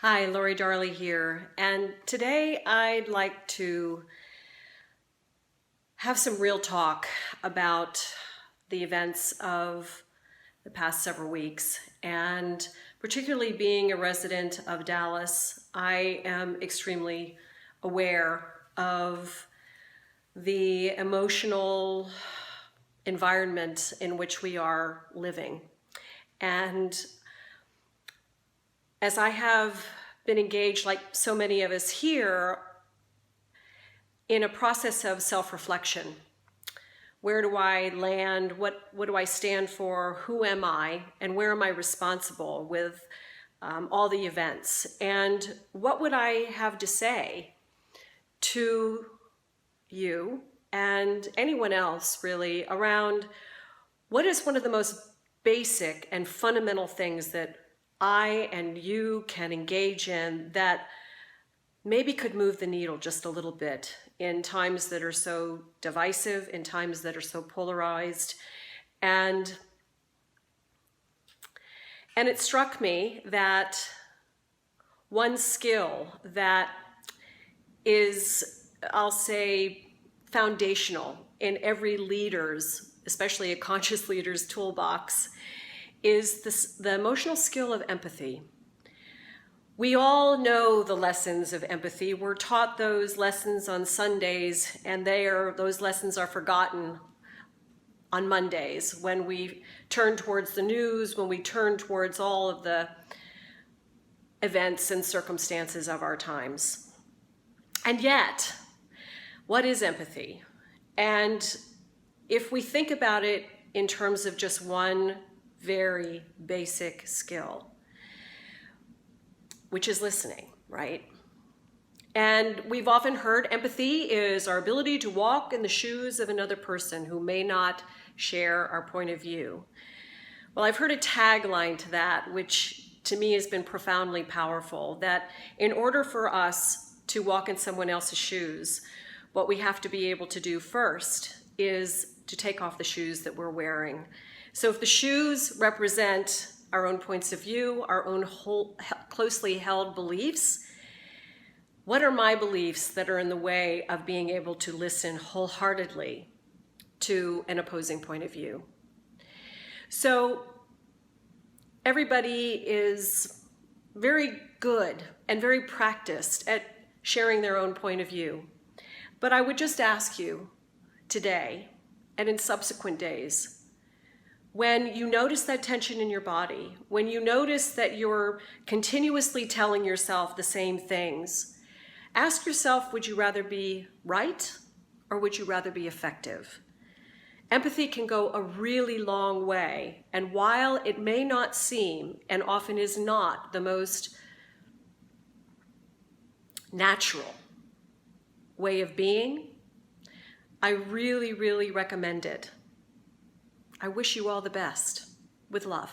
Hi, Lori Darley here, and today I'd like to have some real talk about the events of the past several weeks. And particularly being a resident of Dallas, I am extremely aware of the emotional environment in which we are living. And as I have been engaged, like so many of us here, in a process of self-reflection. Where do I land? What do I stand for? Who am I? And where am I responsible with all the events? And what would I have to say to you and anyone else really around what is one of the most basic and fundamental things that I and you can engage in that maybe could move the needle just a little bit in times that are so divisive, in times that are so polarized. And it struck me that one skill that is, I'll say, foundational in every leader's, especially a conscious leader's toolbox, is the emotional skill of empathy. We all know the lessons of empathy. We're taught those lessons on Sundays, and those lessons are forgotten on Mondays when we turn towards the news, when we turn towards all of the events and circumstances of our times. And yet, what is empathy? And if we think about it in terms of just one very basic skill, which is listening, right? And we've often heard empathy is our ability to walk in the shoes of another person who may not share our point of view. Well, I've heard a tagline to that, which to me has been profoundly powerful, that in order for us to walk in someone else's shoes, what we have to be able to do first is to take off the shoes that we're wearing. So if the shoes represent our own points of view, our own closely held beliefs, what are my beliefs that are in the way of being able to listen wholeheartedly to an opposing point of view? So everybody is very good and very practiced at sharing their own point of view. But I would just ask you today and in subsequent days, when you notice that tension in your body, when you notice that you're continuously telling yourself the same things, ask yourself, would you rather be right or would you rather be effective? Empathy can go a really long way, and while it may not seem, and often is not, the most natural way of being, I really, really recommend it. I wish you all the best. With love.